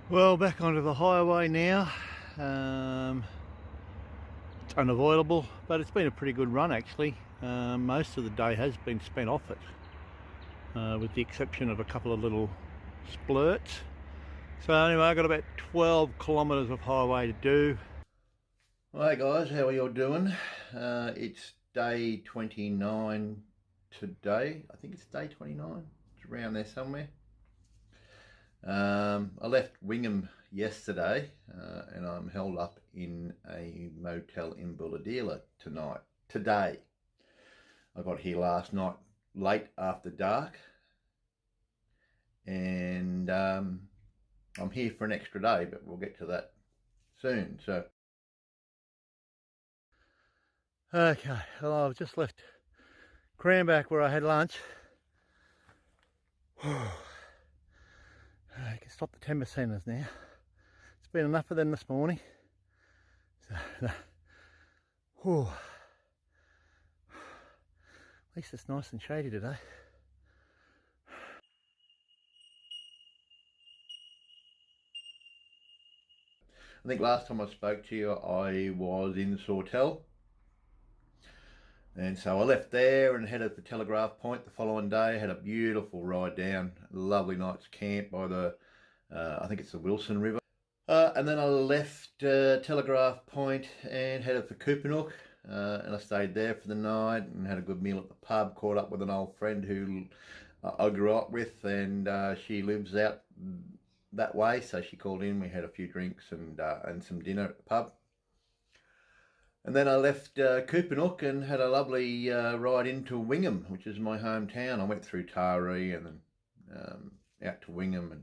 Well, back onto the highway now. It's unavoidable, but it's been a pretty good run actually. Most of the day has been spent off it, with the exception of a couple of little splurts. So anyway, I've got about 12 kilometres of highway to do. Hi guys, how are you all doing? It's day 29 today. I think it's day 29. It's around there somewhere. I left Wingham yesterday, and I'm held up in a motel in Bulahdelah today. I got here last night late after dark, and I'm here for an extra day, but we'll get to that soon. So, okay, well, I've just left Cranback where I had lunch. I can stop the 10%ers now. It's been enough of them this morning. So, at least it's nice and shady today. I think last time I spoke to you, I was in Sawtell. And so I left there and headed for Telegraph Point the following day. Had a beautiful ride down, a lovely night's camp by the, I think it's the Wilson River. And then I left Telegraph Point and headed for Coopanook. And I stayed there for the night and had a good meal at the pub. Caught up with an old friend who I grew up with, and she lives out that way. So she called in. We had a few drinks and some dinner at the pub. And then I left Coopanook and had a lovely ride into Wingham, which is my hometown. I went through Taree and then out to Wingham. And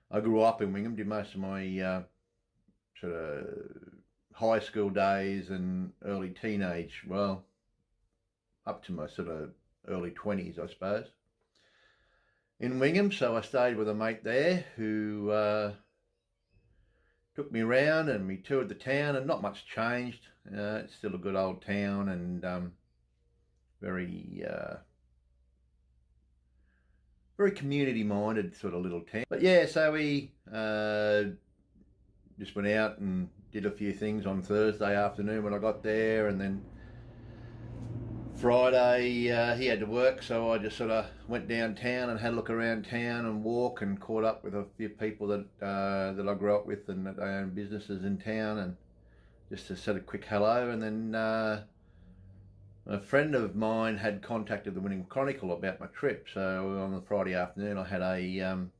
I grew up in Wingham, did most of my sort of high school days and early teenage, well, up to my sort of early 20s, I suppose, in Wingham. So I stayed with a mate there who took me around and we toured the town, and not much changed. It's still a good old town and very community minded sort of little town. But yeah, so we just went out and did a few things on Thursday afternoon when I got there, and then Friday he had to work, so I just sort of went downtown and had a look around town and walk, and caught up with a few people that that I grew up with and that they own businesses in town, and just to say a quick hello. And then a friend of mine had contacted the Wingham Chronicle about my trip, so on the Friday afternoon I had an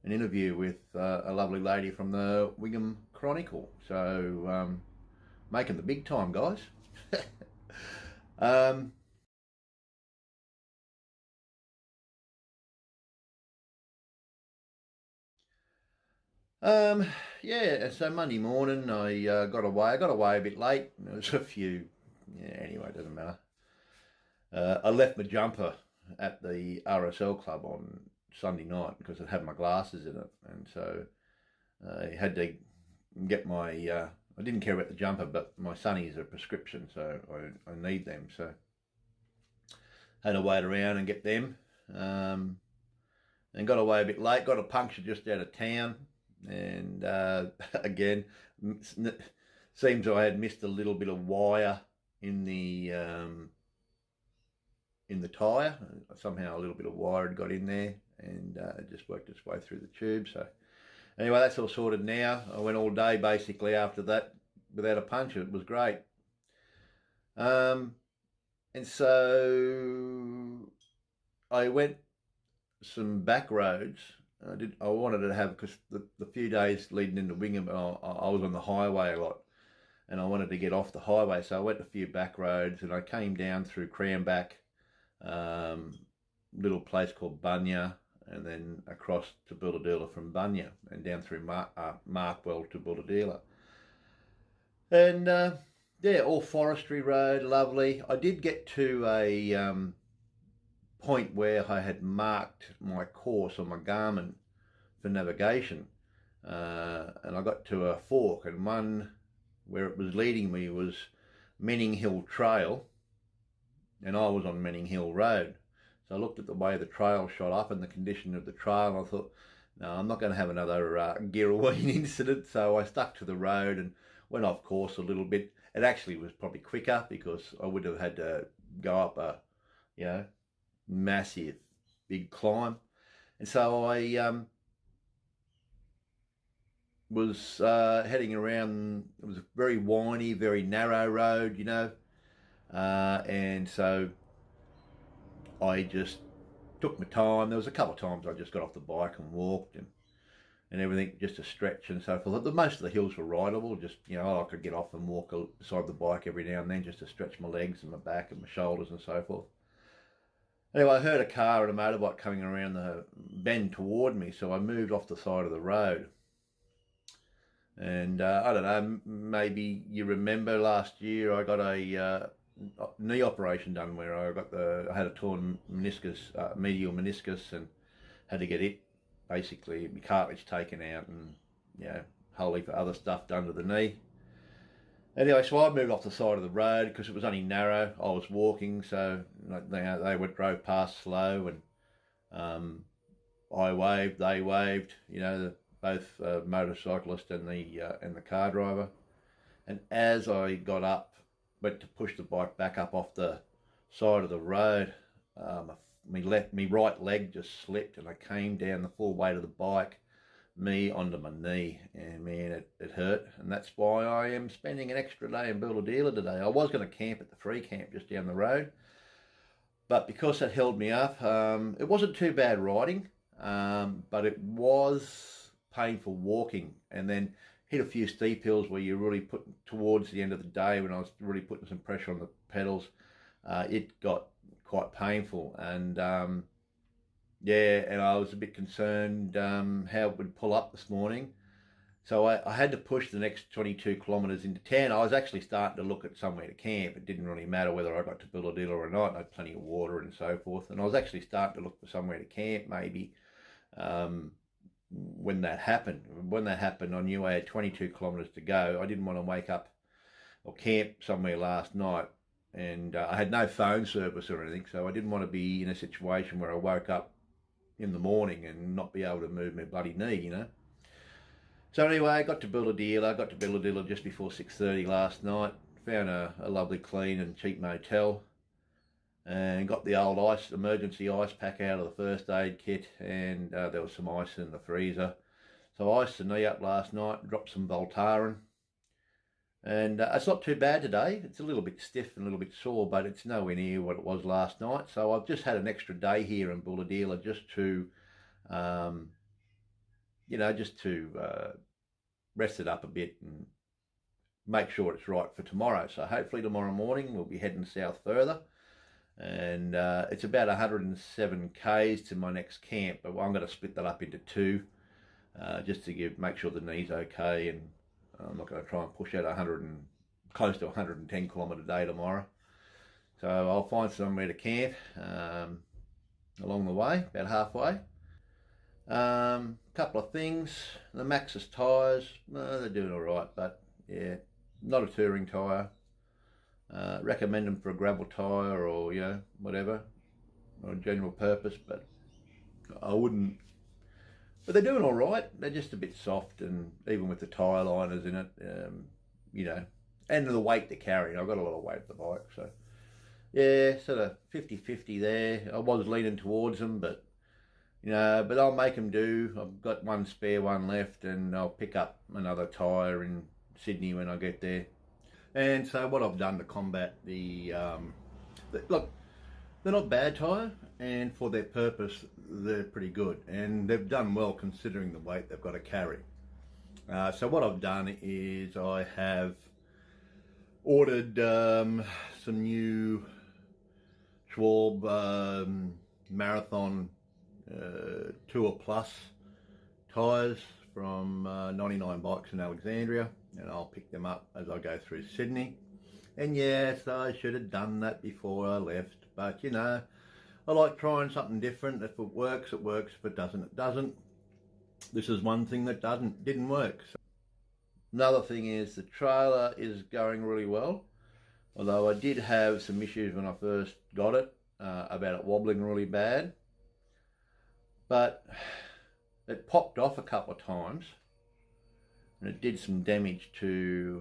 interview with a lovely lady from the Wingham Chronicle. So making the big time, guys. Yeah, so Monday morning I got away. I got away a bit late. There was a few, yeah, anyway, it doesn't matter. I left my jumper at the RSL club on Sunday night because it had my glasses in it, and so I had to get my, I didn't care about the jumper, but my sunnies are prescription, so I need them, so had to wait around and get them, and got away a bit late, got a puncture just out of town, and again, seems I had missed a little bit of wire in the tyre. Somehow a little bit of wire had got in there, and it just worked its way through the tube. So anyway, that's all sorted now. I went all day basically after that without a puncture. It was great. And so I went some back roads. I wanted to have, because the few days leading into Wingham, I was on the highway a lot, and I wanted to get off the highway, so I went a few back roads, and I came down through Cranback, little place called Bunya, and then across to Bulahdelah from Bunya, and down through Markwell to Bulahdelah. And yeah, all forestry road, lovely. I did get to a point where I had marked my course on my Garmin for navigation, and I got to a fork, and one where it was leading me was Menning Hill Trail, and I was on Menning Hill Road. So I looked at the way the trail shot up and the condition of the trail, and I thought no, I'm not going to have another Girraween incident. So I stuck to the road and went off course a little bit. It actually was probably quicker because I would have had to go up a, massive big climb. And so I was heading around. It was a very windy, very narrow road, and so I just took my time. There was a couple of times I just got off the bike and walked and everything, just to stretch and so forth. Most of the hills were rideable, just, I could get off and walk beside the bike every now and then just to stretch my legs and my back and my shoulders and so forth. Anyway, I heard a car and a motorbike coming around the bend toward me, so I moved off the side of the road. And I don't know, maybe you remember last year I got a knee operation done where I had a torn meniscus, medial meniscus, and had to get it, basically my cartilage taken out and a whole heap of other stuff done to the knee. Anyway, so I moved off the side of the road because it was only narrow. I was walking, so they drove past slow, and I waved, they waved, both motorcyclist and the car driver. And as I got up, went to push the bike back up off the side of the road, my right leg just slipped and I came down the full weight of the bike, me onto my knee, and man, it hurt. And that's why I am spending an extra day in Build-A-Dealer today. I was going to camp at the free camp just down the road, but because that held me up, it wasn't too bad riding, but it was painful walking, and then hit a few steep hills where you're really putting, towards the end of the day when I was really putting some pressure on the pedals, it got quite painful. And and I was a bit concerned how it would pull up this morning. So I had to push the next 22 kilometres into town. I was actually starting to look at somewhere to camp. It didn't really matter whether I got to Build-A-Dealer or not. I had plenty of water and so forth. And I was actually starting to look for somewhere to camp maybe when that happened. When that happened, I knew I had 22 kilometres to go. I didn't want to wake up or camp somewhere last night. And I had no phone service or anything, so I didn't want to be in a situation where I woke up in the morning and not be able to move my bloody knee, So anyway, I got to Build-A-Dealer just before 6:30 last night. Found a lovely, clean and cheap motel, and got the old emergency ice pack out of the first aid kit, and there was some ice in the freezer. So I iced the knee up last night, dropped some Voltaren, and it's not too bad today. It's a little bit stiff and a little bit sore, but it's nowhere near what it was last night. So I've just had an extra day here in Build-A-Dealer just to, rest it up a bit and make sure it's right for tomorrow. So hopefully tomorrow morning we'll be heading south further, and it's about 107 k's to my next camp, but I'm going to split that up into two, just to make sure the knee's okay, and I'm not going to try and push out close to 110 kilometre day tomorrow. So I'll find somewhere to camp along the way, about halfway. Couple of things. The Maxxis tyres, they're doing all right, but yeah, not a touring tyre. Recommend them for a gravel tyre or whatever, or a general purpose, but I wouldn't. But they're doing all right. They're just a bit soft, and even with the tyre liners in it, and the weight they're carrying. I've got a lot of weight at the bike, so yeah, sort of 50-50 there. I was leaning towards them, but but I'll make them do. I've got one spare one left, and I'll pick up another tyre in Sydney when I get there. And so what I've done to combat look, they're not bad tyre, and for their purpose they're pretty good, and they've done well considering the weight they've got to carry. So what I've done is I have ordered some new Schwab Marathon Tour Plus tyres from 99 Bikes in Alexandria, and I'll pick them up as I go through Sydney. And yes, I should have done that before I left, but I like trying something different. If it works, it works. If it doesn't, it doesn't. This is one thing that didn't work. So another thing is the trailer is going really well, although I did have some issues when I first got it about it wobbling really bad. But it popped off a couple of times and it did some damage to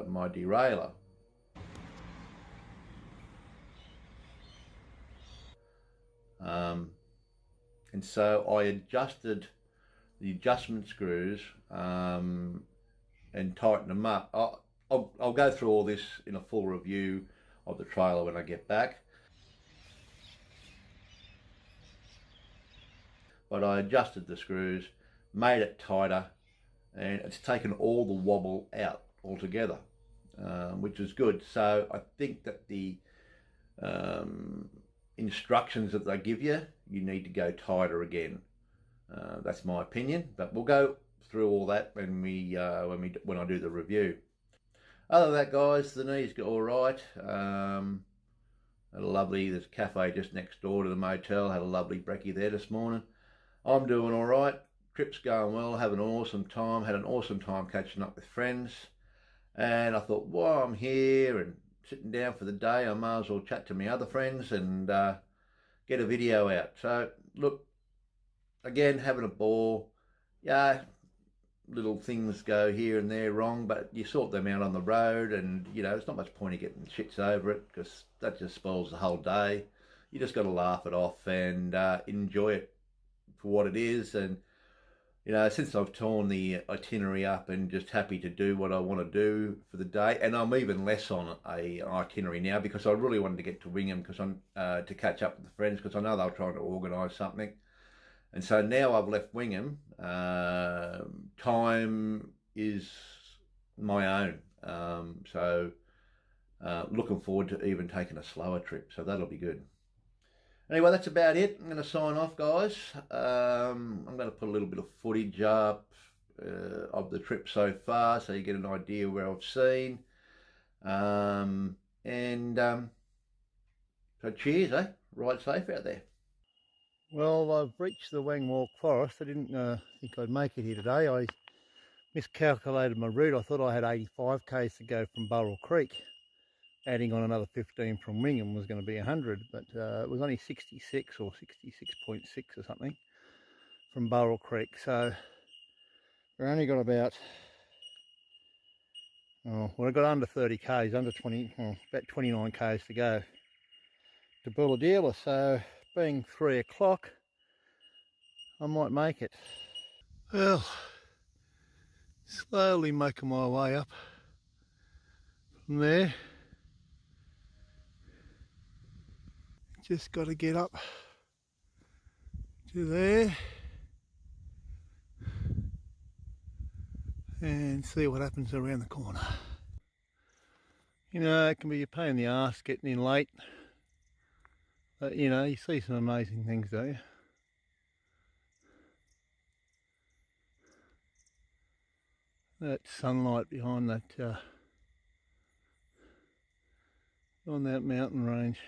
my derailleur. And so I adjusted the adjustment screws and tightened them up. I'll go through all this in a full review of the trailer when I get back. But I adjusted the screws, made it tighter, and it's taken all the wobble out altogether, which is good. So I think that the instructions that they give you, you need to go tighter again. That's my opinion, but we'll go through all that when I do the review. Other than that, guys, the knees go all right. Had a lovely, there's a cafe just next door to the motel. Had a lovely brekkie there this morning. I'm doing all right. Trip's going well. Having an awesome time. Had an awesome time catching up with friends. And I thought, while I'm here and sitting down for the day, I might as well chat to my other friends and get a video out. So look, again, having a ball. Yeah, little things go here and there wrong, but you sort them out on the road, and you know, there's not much point in getting shits over it because that just spoils the whole day. You just got to laugh it off and enjoy it for what it is. And you know, since I've torn the itinerary up and just happy to do what I want to do for the day, and I'm even less on a itinerary now because I really wanted to get to Wingham because I'm to catch up with the friends because I know they're trying to organise something. And so now I've left Wingham, time is my own. So looking forward to even taking a slower trip, so that'll be good. Anyway, that's about it. I'm going to sign off, guys. I'm going to put a little bit of footage up of the trip so far so you get an idea where I've seen. So cheers, eh? Ride safe out there. Well, I've reached the Wangwalk Forest. I didn't think I'd make it here today. I miscalculated my route. I thought I had 85 k's to go from Burrell Creek. Adding on another 15 from Wingham was going to be 100, but it was only 66 or 66.6 or something from Burrell Creek. So we've only got about, we've got under 30 k's, under 20, about 29 k's to go to Bulahdelah. So being 3 o'clock, I might make it. Well, slowly making my way up from there. Just got to get up to there and see what happens around the corner. You know, it can be a pain in the arse getting in late, but you know, you see some amazing things, don't you? That sunlight behind that on that mountain range.